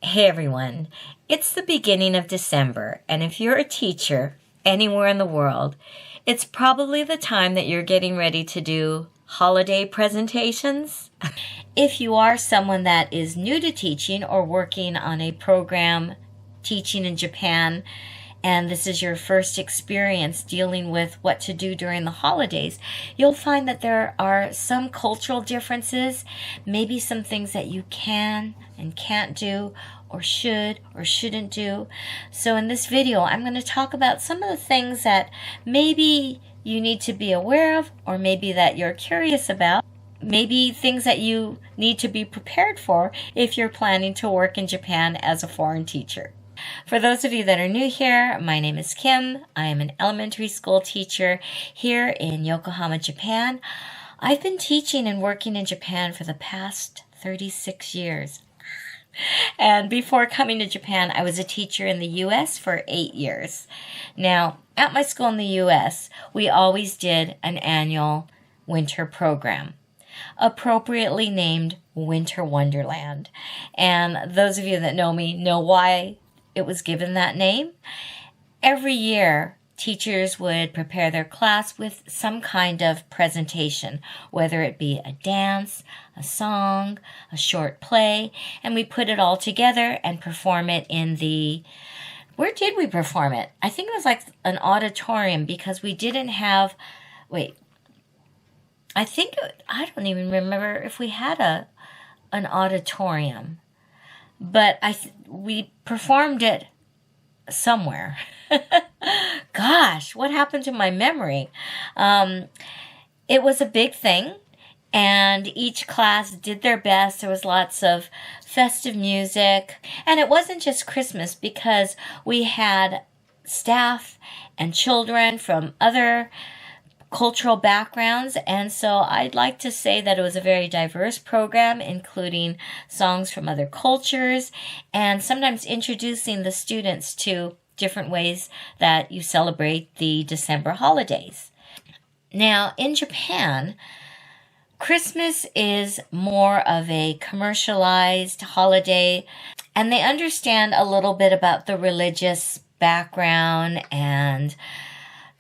Hey everyone, it's the beginning of December, and if you're a teacher anywhere in the world, it's probably the time that you're getting ready to do holiday presentations. If you are someone that is new to teaching or working on a program teaching in Japan, and this is your first experience dealing with what to do during the holidays, you'll find that there are some cultural differences, maybe some things that you can and can't do, or should or shouldn't do. So in this video, I'm going to talk about some of the things that maybe you need to be aware of, or maybe that you're curious about, maybe things that you need to be prepared for if you're planning to work in Japan as a foreign teacher. For those of you that are new here, my name is Kim. I am an elementary school teacher here in Yokohama, Japan. I've been teaching and working in Japan for the past 36 years. And before coming to Japan, I was a teacher in the U.S. for 8 years. Now, at my school in the U.S., we always did an annual winter program, appropriately named Winter Wonderland. And those of you that know me know why it was given that name. Every year, teachers would prepare their class with some kind of presentation, whether it be a dance, a song, a short play, and we put it all together and perform it in the... Where did we perform it? I think it was like an auditorium because we didn't have... I don't even remember if we had an auditorium. But we performed it somewhere. Gosh, what happened to my memory? It was a big thing, and each class did their best. There was lots of festive music, and it wasn't just Christmas because we had staff and children from other cultural backgrounds, and so I'd like to say that it was a very diverse program, including songs from other cultures, and sometimes introducing the students to different ways that you celebrate the December holidays. Now, in Japan, Christmas is more of a commercialized holiday, and they understand a little bit about the religious background and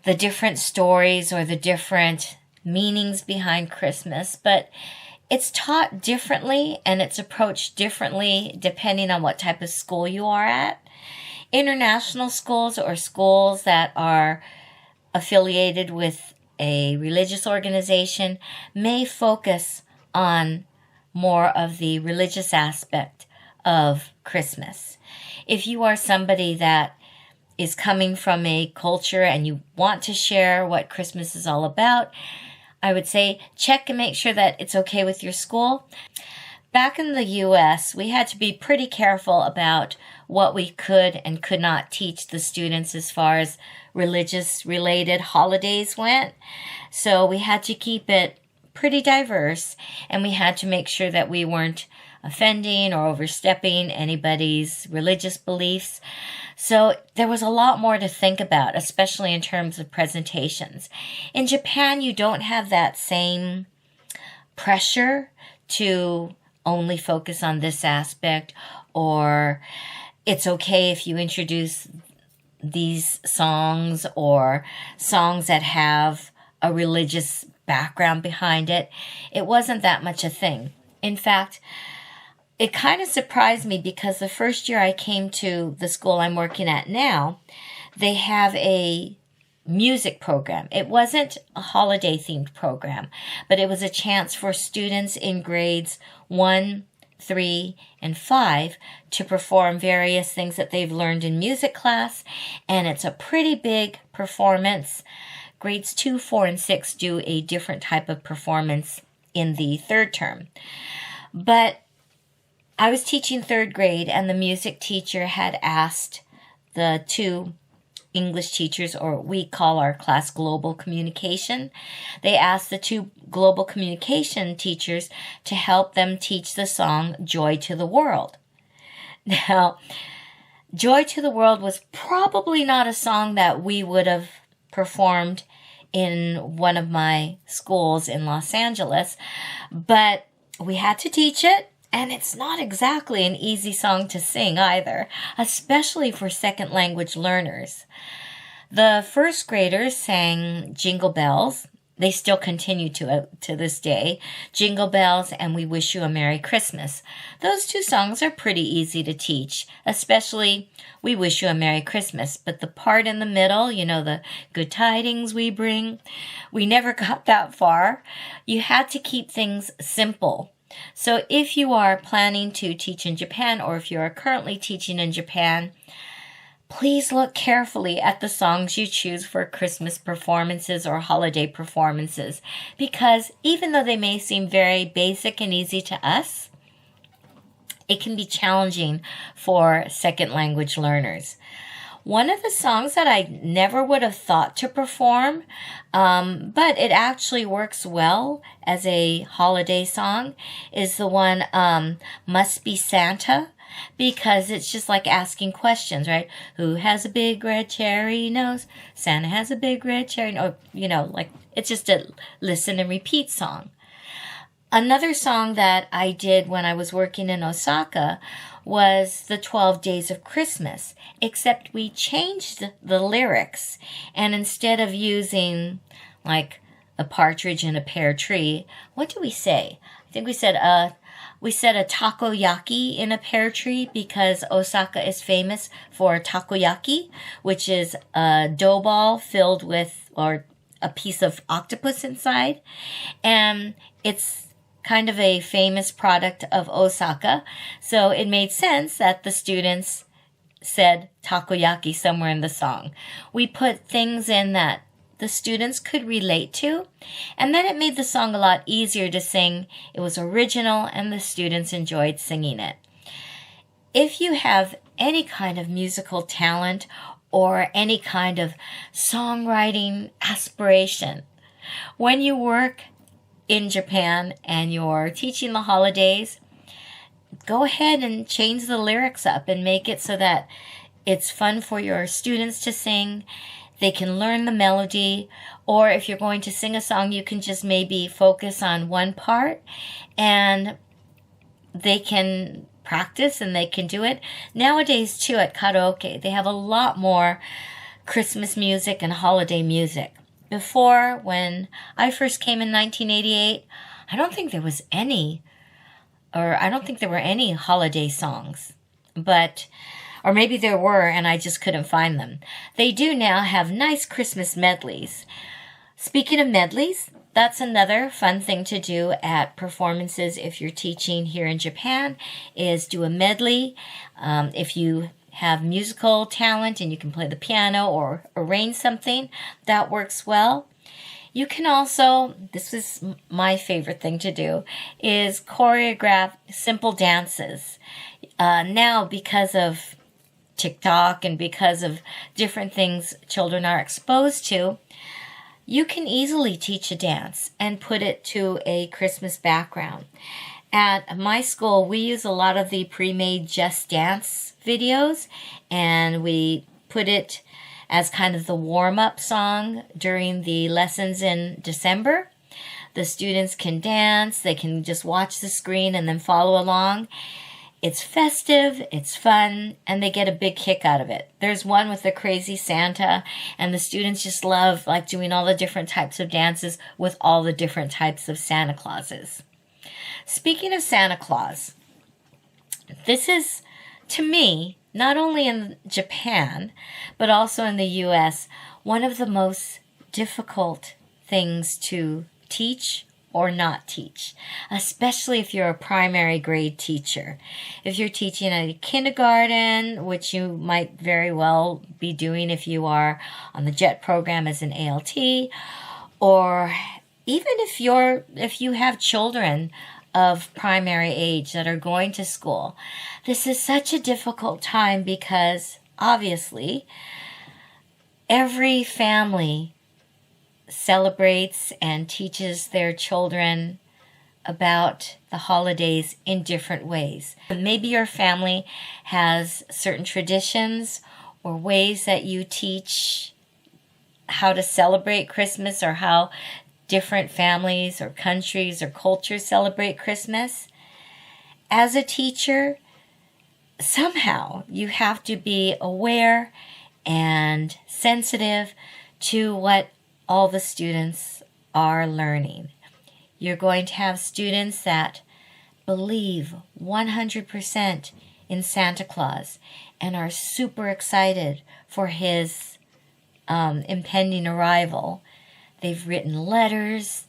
the different stories or the different meanings behind Christmas, but it's taught differently and it's approached differently depending on what type of school you are at. International schools or schools that are affiliated with a religious organization may focus on more of the religious aspect of Christmas. If you are somebody that is coming from a culture and you want to share what Christmas is all about, I would say check and make sure that it's okay with your school. Back in the U.S., we had to be pretty careful about what we could and could not teach the students as far as religious-related holidays went. So we had to keep it pretty diverse, and we had to make sure that we weren't offending or overstepping anybody's religious beliefs. So there was a lot more to think about, especially in terms of presentations. In Japan, you don't have that same pressure to only focus on this aspect, or it's okay if you introduce these songs or songs that have a religious background behind it. It wasn't that much a thing. In fact, it kind of surprised me because the first year I came to the school I'm working at now, they have a music program. It wasn't a holiday-themed program, but it was a chance for students in grades 1, 3, and 5 to perform various things that they've learned in music class, and it's a pretty big performance. Grades 2, 4, and 6 do a different type of performance in the third term. But I was teaching third grade, and the music teacher had asked the two English teachers, or we call our class global communication. They asked the two global communication teachers to help them teach the song Joy to the World. Now, Joy to the World was probably not a song that we would have performed in one of my schools in Los Angeles, but we had to teach it. And it's not exactly an easy song to sing either, especially for second language learners. The first graders sang Jingle Bells. They still continue to this day. Jingle Bells and We Wish You a Merry Christmas. Those two songs are pretty easy to teach, especially We Wish You a Merry Christmas. But the part in the middle, the good tidings we bring, we never got that far. You had to keep things simple. So if you are planning to teach in Japan, or if you are currently teaching in Japan, please look carefully at the songs you choose for Christmas performances or holiday performances, because even though they may seem very basic and easy to us, it can be challenging for second language learners. One of the songs that I never would have thought to perform, but it actually works well as a holiday song, is the one Must Be Santa. Because it's just like asking questions, right? Who has a big red cherry nose? Santa has a big red cherry nose. It's just a listen and repeat song. Another song that I did when I was working in Osaka was the 12 Days of Christmas, except we changed the lyrics. And instead of using like a partridge in a pear tree, what do we say? I think we said a takoyaki in a pear tree, because Osaka is famous for takoyaki, which is a dough ball filled with, or a piece of octopus inside. And it's kind of a famous product of Osaka. So it made sense that the students said takoyaki somewhere in the song. We put things in that the students could relate to, and then it made the song a lot easier to sing. It was original, and the students enjoyed singing it. If you have any kind of musical talent or any kind of songwriting aspiration, when you work in Japan and you're teaching the holidays, go ahead and change the lyrics up and make it so that it's fun for your students to sing. They can learn the melody, or if you're going to sing a song, you can just maybe focus on one part and they can practice and they can do it. Nowadays, too, at karaoke, they have a lot more Christmas music and holiday music. Before, when I first came in 1988, I don't think there were any holiday songs, or maybe there were and I just couldn't find them. They do now have nice Christmas medleys. Speaking of medleys, that's another fun thing to do at performances if you're teaching here in Japan, is do a medley. If you have musical talent and you can play the piano or arrange something, that works well. You can also, this is my favorite thing to do, is choreograph simple dances. Now, because of TikTok and because of different things children are exposed to, you can easily teach a dance and put it to a Christmas background. At my school, we use a lot of the pre-made Just Dance videos, and we put it as kind of the warm-up song during the lessons in December. The students can dance, they can just watch the screen and then follow along. It's festive, it's fun, and they get a big kick out of it. There's one with the crazy Santa, and the students just love doing all the different types of dances with all the different types of Santa Clauses. Speaking of Santa Claus, this is, to me, not only in Japan, but also in the U.S., one of the most difficult things to teach or not teach, especially if you're a primary grade teacher. If you're teaching at a kindergarten, which you might very well be doing if you are on the JET program as an ALT, or even if you have children of primary age that are going to school, this is such a difficult time because obviously every family celebrates and teaches their children about the holidays in different ways. Maybe your family has certain traditions or ways that you teach how to celebrate Christmas, or how different families or countries or cultures celebrate Christmas. as a teacher, somehow you have to be aware and sensitive to what all the students are learning. You're going to have students that believe 100% in Santa Claus and are super excited for his impending arrival. They've written letters.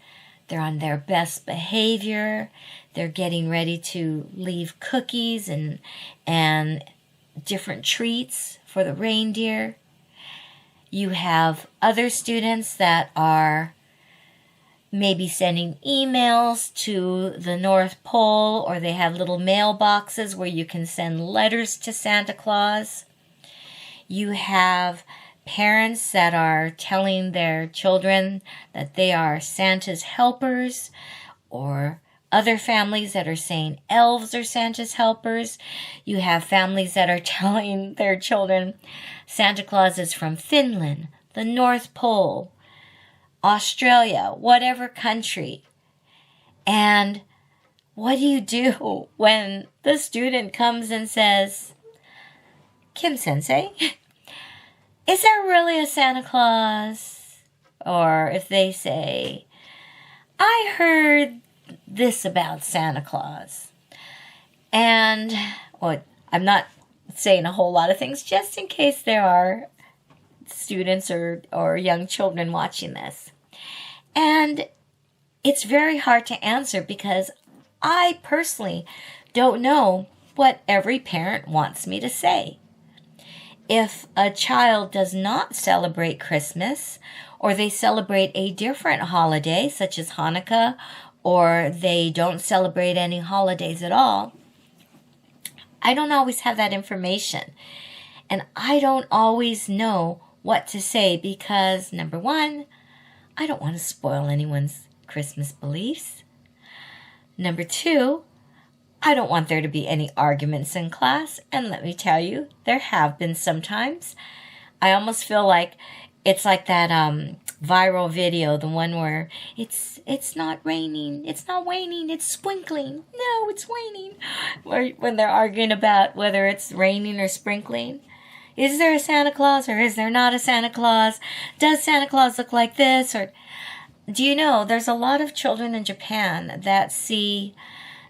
They're on their best behavior. They're getting ready to leave cookies and different treats for the reindeer. You have other students that are maybe sending emails to the North Pole, or they have little mailboxes where you can send letters to Santa Claus. You have parents that are telling their children that they are Santa's helpers, or other families that are saying elves are Santa's helpers. You have families that are telling their children Santa Claus is from Finland, the North Pole, Australia, whatever country. And what do you do when the student comes and says, Kim Sensei, is there really a Santa Claus? Or if they say, I heard this about Santa Claus. And well, I'm not saying a whole lot of things just in case there are students or young children watching this. And it's very hard to answer because I personally don't know what every parent wants me to say. If a child does not celebrate Christmas, or they celebrate a different holiday such as Hanukkah, or they don't celebrate any holidays at all, I don't always have that information. And I don't always know what to say because, number one, I don't want to spoil anyone's Christmas beliefs. Number two, I don't want there to be any arguments in class. And let me tell you, there have been sometimes. I almost feel like it's like that viral video, the one where it's not raining, it's not waning, it's sprinkling. No, it's waning. When they're arguing about whether it's raining or sprinkling. Is there a Santa Claus or is there not a Santa Claus? Does Santa Claus look like this? Or do you know there's a lot of children in Japan that see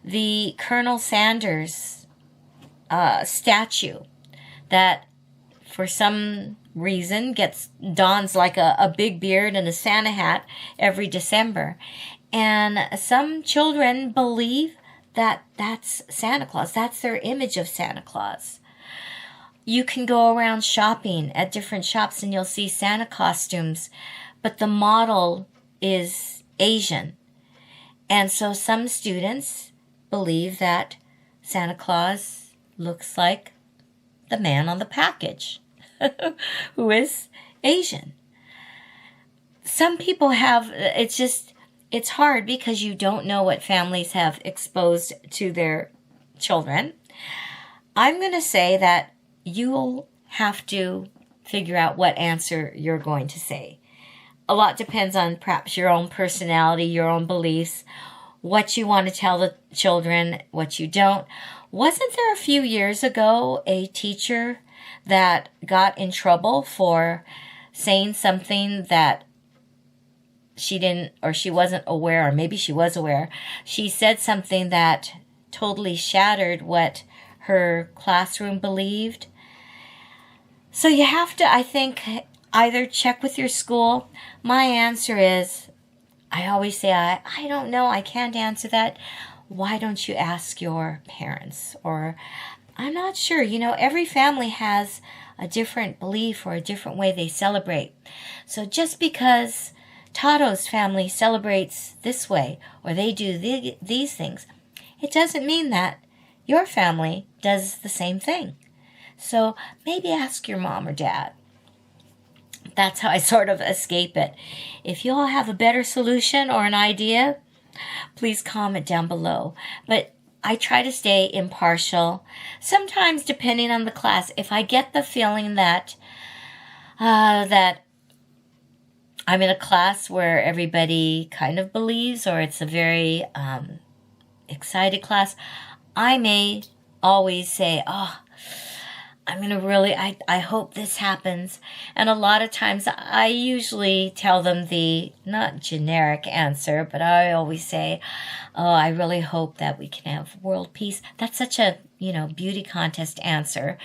the Colonel Sanders statue that for some reason dons like a big beard and a Santa hat every December. And some children believe that that's Santa Claus. That's their image of Santa Claus. You can go around shopping at different shops and you'll see Santa costumes, but the model is Asian. And so some students believe that Santa Claus looks like the man on the package who is Asian. Some people have, it's hard because you don't know what families have exposed to their children. I'm going to say that you'll have to figure out what answer you're going to say. A lot depends on perhaps your own personality, your own beliefs, what you want to tell the children, what you don't. Wasn't there a few years ago a teacher that got in trouble for saying something that she didn't, or she wasn't aware, or maybe she was aware? She said something that totally shattered what her classroom believed. So you have to, I think, either check with your school. My answer is, I always say, I don't know, I can't answer that. Why don't you ask your parents? Or, I'm not sure. You know, every family has a different belief or a different way they celebrate. So just because Tato's family celebrates this way, or they do these things, it doesn't mean that your family does the same thing. So maybe ask your mom or dad. That's how I sort of escape it. If you all have a better solution or an idea, please comment down below. But I try to stay impartial. Sometimes, depending on the class, if I get the feeling that that I'm in a class where everybody kind of believes, or it's a very excited class, I may always say, oh, I'm going to really, I hope this happens. And a lot of times I usually tell them the not generic answer, but I always say, oh, I really hope that we can have world peace. That's such a, beauty contest answer.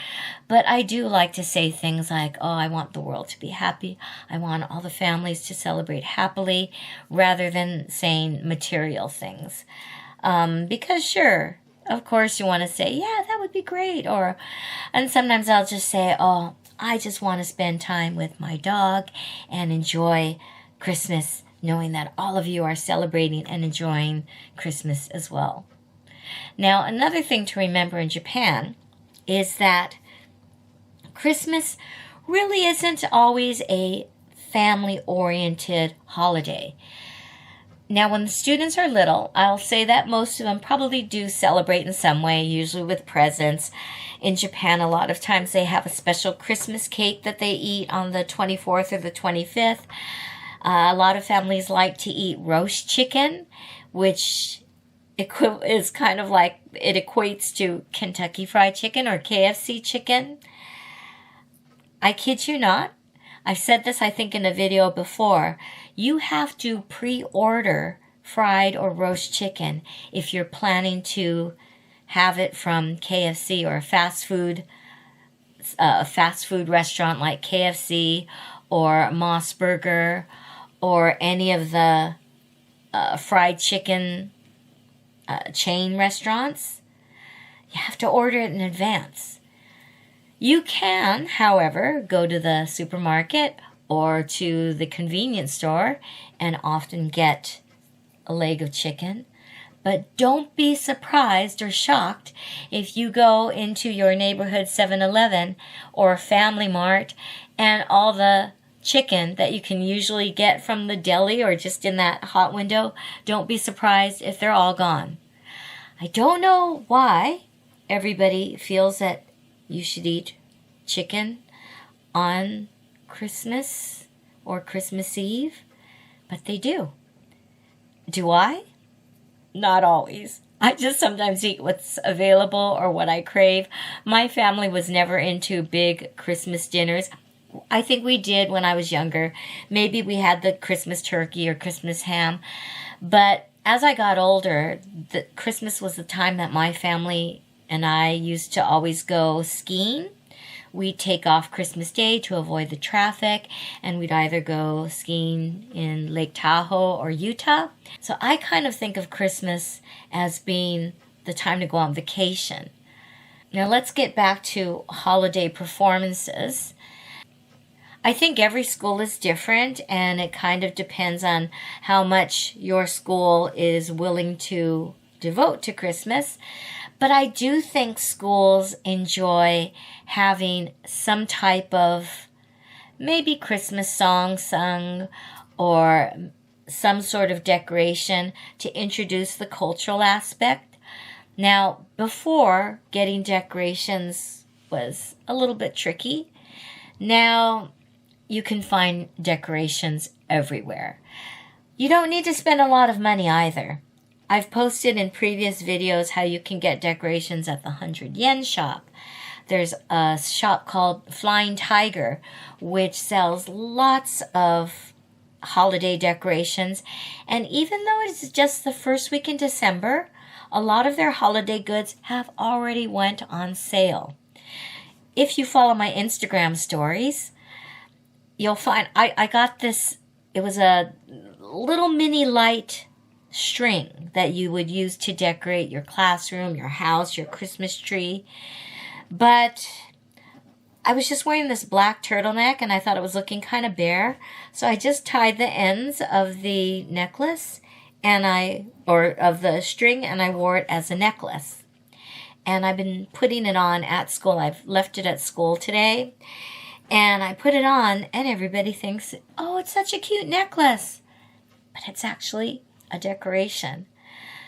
But I do like to say things like, oh, I want the world to be happy. I want all the families to celebrate happily, rather than saying material things. Because sure, of course you want to say, yeah, that would be great. And sometimes I'll just say, oh, I just want to spend time with my dog and enjoy Christmas, knowing that all of you are celebrating and enjoying Christmas as well. Now, another thing to remember in Japan is that Christmas really isn't always a family-oriented holiday. Now, when the students are little, I'll say that most of them probably do celebrate in some way, usually with presents. In Japan, a lot of times they have a special Christmas cake that they eat on the 24th or the 25th. A lot of families like to eat roast chicken, which is kind of like, it equates to Kentucky Fried Chicken or KFC chicken. I kid you not. I've said this, I think, in a video before. You have to pre-order fried or roast chicken if you're planning to have it from KFC or a fast food restaurant like KFC or Moss Burger or any of the fried chicken chain restaurants. You have to order it in advance. You can, however, go to the supermarket or to the convenience store and often get a leg of chicken. But don't be surprised or shocked if you go into your neighborhood 7-Eleven or Family Mart and all the chicken that you can usually get from the deli or just in that hot window, don't be surprised if they're all gone. I don't know why everybody feels that you should eat chicken on Christmas or Christmas Eve, but they do. Do I? Not always. I just sometimes eat what's available or what I crave. My family was never into big Christmas dinners. I think we did when I was younger. Maybe we had the Christmas turkey or Christmas ham. But as I got older, Christmas was the time that my family and I used to always go skiing. We'd take off Christmas Day to avoid the traffic, and we'd either go skiing in Lake Tahoe or Utah. So I kind of think of Christmas as being the time to go on vacation. Now let's get back to holiday performances. I think every school is different, and it kind of depends on how much your school is willing to devote to Christmas. But I do think schools enjoy having some type of maybe Christmas song sung or some sort of decoration to introduce the cultural aspect. Now, before, getting decorations was a little bit tricky. Now, you can find decorations everywhere. You don't need to spend a lot of money either. I've posted in previous videos how you can get decorations at the 100 yen shop. There's a shop called Flying Tiger, which sells lots of holiday decorations. And even though it's just the first week in December, a lot of their holiday goods have already went on sale. If you follow my Instagram stories, you'll find I got this. It was a little mini light string that you would use to decorate your classroom, your house, your Christmas tree. But I was just wearing this black turtleneck and I thought it was looking kind of bare. So I just tied the ends of the necklace or of the string, and I wore it as a necklace. And I've been putting it on at school. I've left it at school today. And I put it on and everybody thinks, oh, it's such a cute necklace. But it's actually a decoration.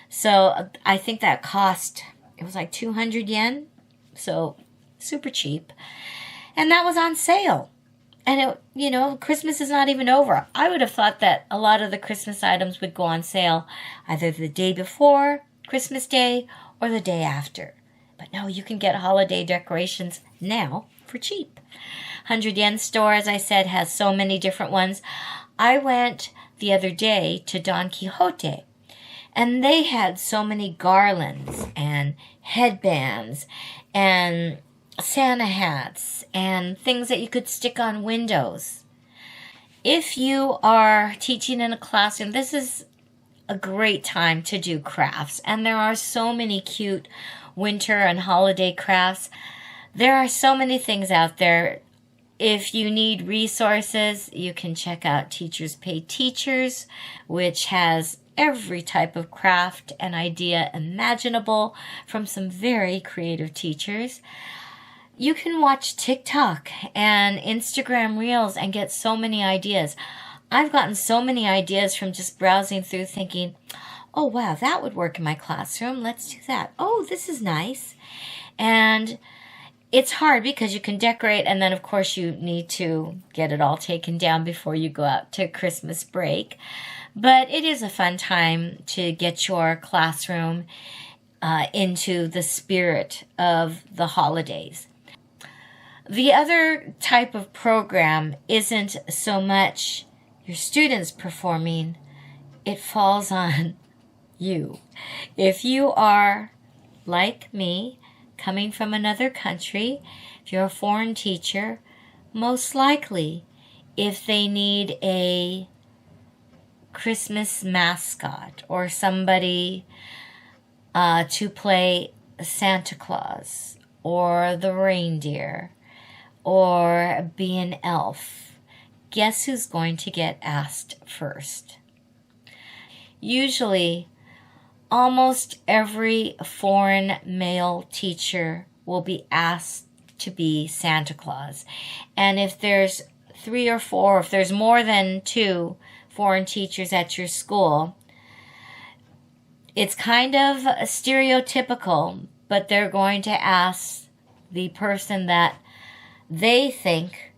So I think that cost, it was like 200 yen. So super cheap. And that was on sale. And Christmas is not even over. I would have thought that a lot of the Christmas items would go on sale either the day before Christmas Day or the day after. But no, you can get holiday decorations now for cheap. 100 yen store, as I said, has so many different ones. I went the other day to Don Quixote, and they had so many garlands and headbands and Santa hats and things that you could stick on windows. If you are teaching in a classroom, this is a great time to do crafts. And there are so many cute winter and holiday crafts. There are so many things out there. If you need resources, you can check out Teachers Pay Teachers, which has every type of craft and idea imaginable from some very creative teachers. You can watch TikTok and Instagram Reels and get so many ideas. I've gotten so many ideas from just browsing through thinking, oh wow, that would work in my classroom. Let's do that. Oh, this is nice. And it's hard because you can decorate and then of course you need to get it all taken down before you go out to Christmas break. But it is a fun time to get your classroom into the spirit of the holidays. The other type of program isn't so much your students performing, it falls on you. If you are, like me, coming from another country, if you're a foreign teacher, most likely, if they need a Christmas mascot or somebody to play Santa Claus or the reindeer or be an elf, guess who's going to get asked first? Usually, almost every foreign male teacher will be asked to be Santa Claus. And if there's 3 or 4, if there's more than 2 foreign teachers at your school, it's kind of stereotypical, but they're going to ask the person that they think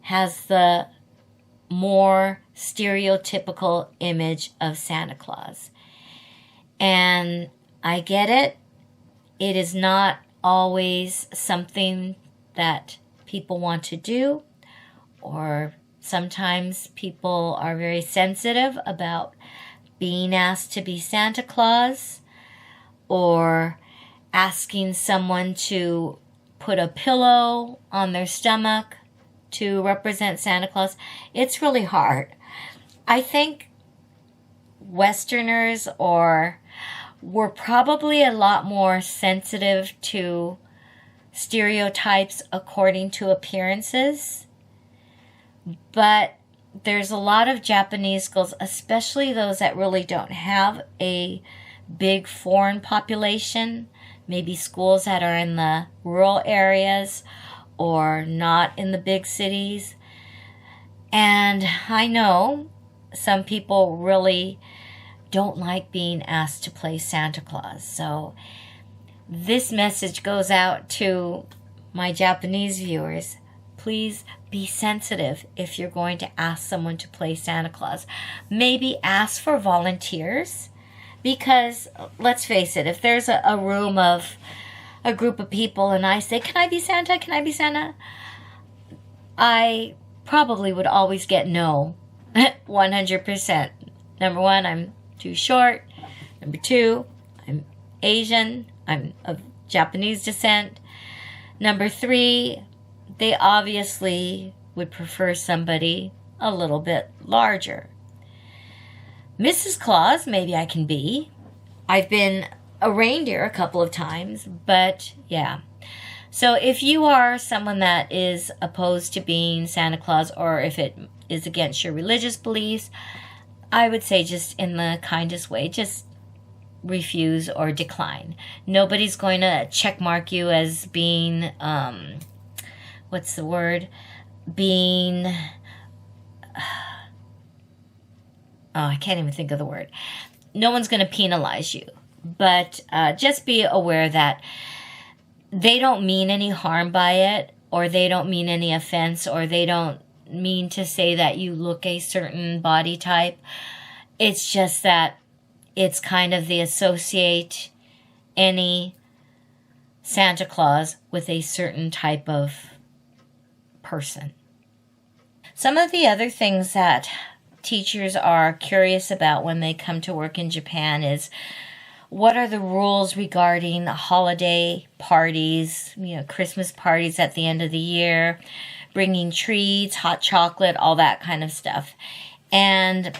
has the more stereotypical image of Santa Claus. And I get it. It is not always something that people want to do, or sometimes people are very sensitive about being asked to be Santa Claus, or asking someone to put a pillow on their stomach to represent Santa Claus. It's really hard. I think Westerners were probably a lot more sensitive to stereotypes according to appearances. But there's a lot of Japanese schools, especially those that really don't have a big foreign population, maybe schools that are in the rural areas or not in the big cities. And I know some people really don't like being asked to play Santa Claus. So this message goes out to my Japanese viewers. Please be sensitive if you're going to ask someone to play Santa Claus. Maybe ask for volunteers, because let's face it, if there's a room of a group of people and I say, can I be Santa? Can I be Santa? I probably would always get no, 100%. Number 1, I'm too short. Number 2, I'm Asian. I'm of Japanese descent. Number 3, they obviously would prefer somebody a little bit larger. Mrs. Claus, maybe I can be. I've been a reindeer a couple of times, but yeah. So if you are someone that is opposed to being Santa Claus, or if it is against your religious beliefs, I would say just in the kindest way, just refuse or decline. Nobody's going to check mark you as being, what's the word? Being, I can't even think of the word. No one's going to penalize you. But just be aware that they don't mean any harm by it, or they don't mean any offense, or they don't mean to say that you look a certain body type. It's just that it's kind of they associate any Santa Claus with a certain type of person. Some of the other things that teachers are curious about when they come to work in Japan is, what are the rules regarding holiday parties, Christmas parties at the end of the year, bringing treats, hot chocolate, all that kind of stuff. And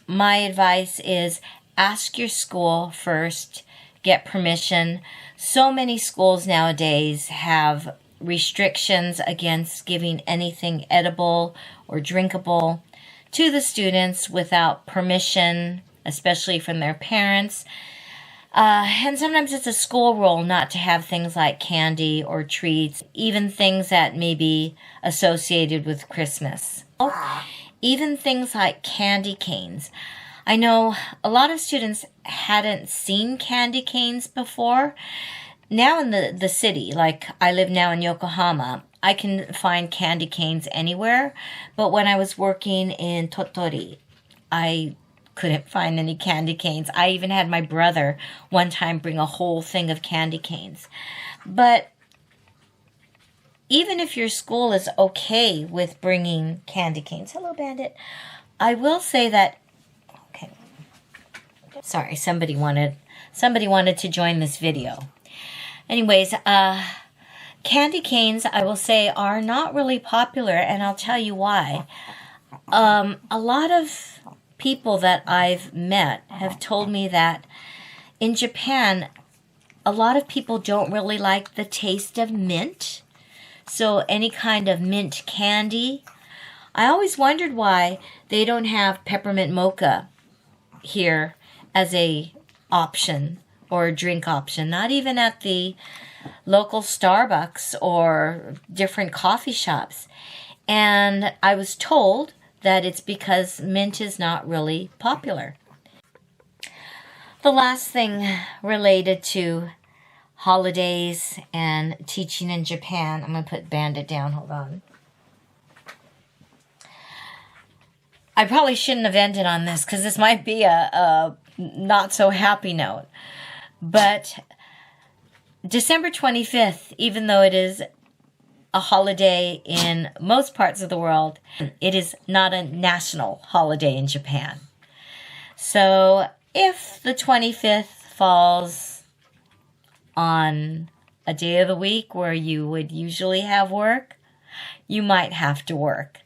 my advice is, ask your school first, get permission. So many schools nowadays have restrictions against giving anything edible or drinkable to the students without permission, especially from their parents. And sometimes it's a school rule not to have things like candy or treats, even things that may be associated with Christmas. Even things like candy canes. I know a lot of students hadn't seen candy canes before. Now in the city, like I live now in Yokohama, I can find candy canes anywhere. But when I was working in Tottori, I couldn't find any candy canes. I even had my brother one time bring a whole thing of candy canes. But even if your school is okay with bringing candy canes, hello Bandit, I will say that, okay, sorry, somebody wanted to join this video. Anyways, candy canes, I will say, are not really popular, and I'll tell you why. A lot of people that I've met have told me that in Japan, a lot of people don't really like the taste of mint. So any kind of mint candy. I always wondered why they don't have peppermint mocha here as a option or a drink option. Not even at the local Starbucks or different coffee shops. And I was told that it's because mint is not really popular. The last thing related to holidays and teaching in Japan, I'm going to put Bandit down, hold on. I probably shouldn't have ended on this because this might be a not so happy note. But December 25th, even though it is a holiday in most parts of the world, it is not a national holiday in Japan. So if the 25th falls on a day of the week where you would usually have work, you might have to work.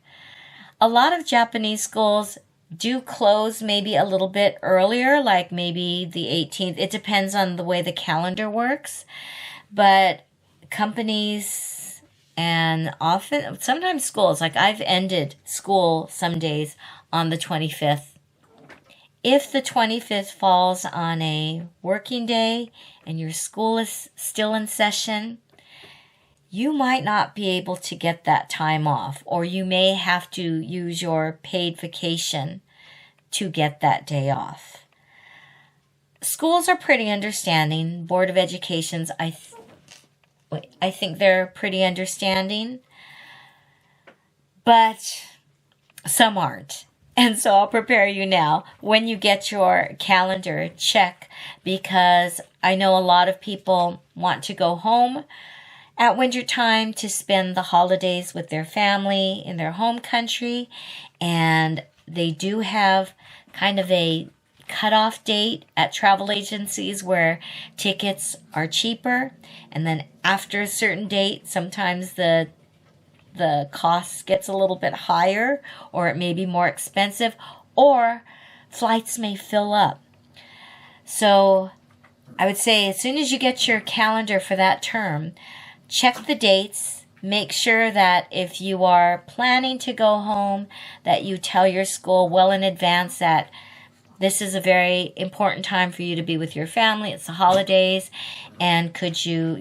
A lot of Japanese schools do close maybe a little bit earlier, like maybe the 18th. It depends on the way the calendar works. But companies and sometimes schools, like I've ended school some days on the 25th. If the 25th falls on a working day and your school is still in session, you might not be able to get that time off, or you may have to use your paid vacation to get that day off. Schools are pretty understanding. Board of Education's, I think they're pretty understanding, but some aren't. And so I'll prepare you now. When you get your calendar, check, because I know a lot of people want to go home at winter time to spend the holidays with their family in their home country, and they do have kind of a cutoff date at travel agencies where tickets are cheaper, and then after a certain date, sometimes the cost gets a little bit higher, or it may be more expensive, or flights may fill up. So I would say as soon as you get your calendar for that term, check the dates. Make sure that if you are planning to go home, that you tell your school well in advance that this is a very important time for you to be with your family. It's the holidays, and could you,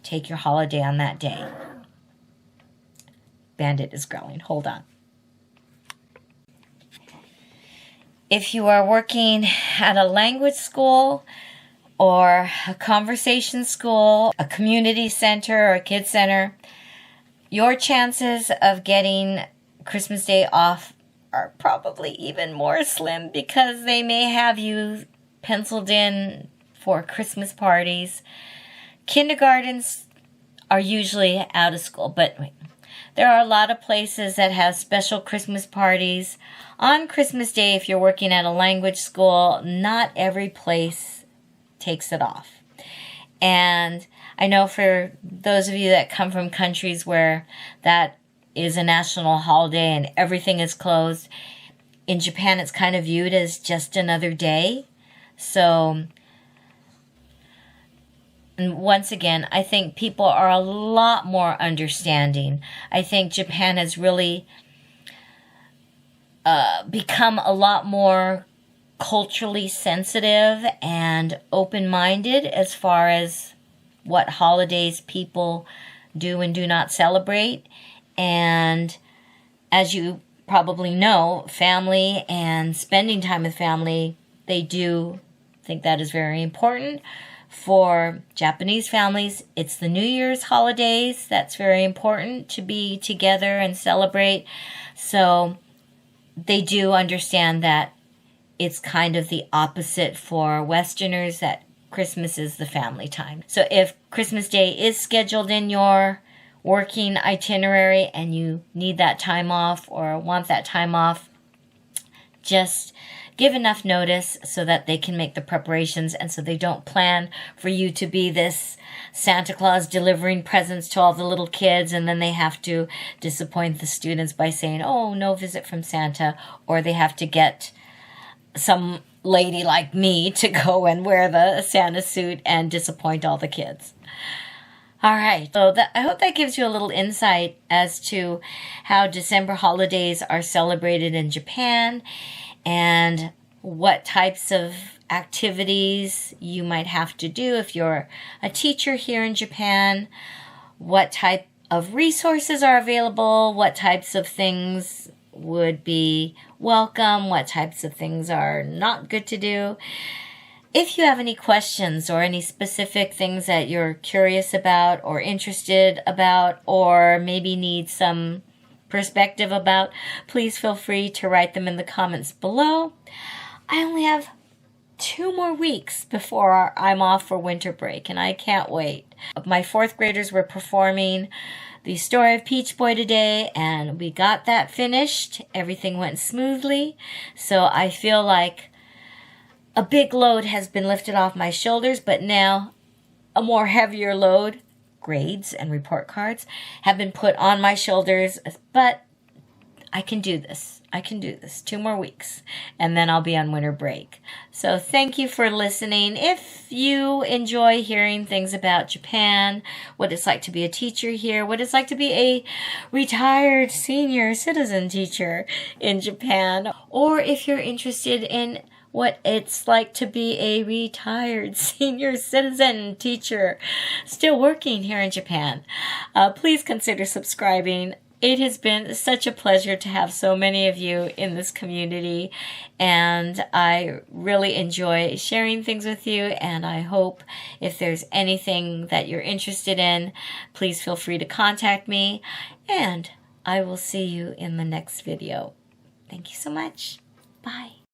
take your holiday on that day. Bandit is growling. Hold on. If you are working at a language school or a conversation school, a community center or a kids center, your chances of getting Christmas Day off are probably even more slim, because they may have you penciled in for Christmas parties. Kindergartens are usually out of school, but there are a lot of places that have special Christmas parties. On Christmas Day, if you're working at a language school, not every place takes it off. And I know for those of you that come from countries where that is a national holiday and everything is closed, in Japan it's kind of viewed as just another day. So, and once again, I think people are a lot more understanding. I think Japan has really become a lot more culturally sensitive and open-minded as far as what holidays people do and do not celebrate. And as you probably know, family and spending time with family, they do think that is very important. For Japanese families, it's the New Year's holidays. That's very important to be together and celebrate. So they do understand that it's kind of the opposite for Westerners, that Christmas is the family time. So if Christmas Day is scheduled in your working itinerary and you need that time off or want that time off, just give enough notice so that they can make the preparations, and so they don't plan for you to be this Santa Claus delivering presents to all the little kids, and then they have to disappoint the students by saying, oh, no visit from Santa, or they have to get some lady like me to go and wear the Santa suit and disappoint all the kids. All right, so I hope that gives you a little insight as to how December holidays are celebrated in Japan and what types of activities you might have to do if you're a teacher here in Japan, what type of resources are available, what types of things would be welcome, what types of things are not good to do. If you have any questions or any specific things that you're curious about or interested about, or maybe need some perspective about, please feel free to write them in the comments below. I only have 2 more weeks before I'm off for winter break, and I can't wait. My 4th graders were performing the Story of Peach Boy today, and we got that finished. Everything went smoothly, so I feel like a big load has been lifted off my shoulders, but now a more heavier load, grades and report cards, have been put on my shoulders, but I can do this. I can do this. 2 more weeks, and then I'll be on winter break. So thank you for listening. If you enjoy hearing things about Japan, what it's like to be a teacher here, what it's like to be a retired senior citizen teacher in Japan, or if you're interested in what it's like to be a retired senior citizen teacher still working here in Japan, please consider subscribing. It has been such a pleasure to have so many of you in this community, and I really enjoy sharing things with you, and I hope if there's anything that you're interested in, please feel free to contact me, and I will see you in the next video. Thank you so much. Bye.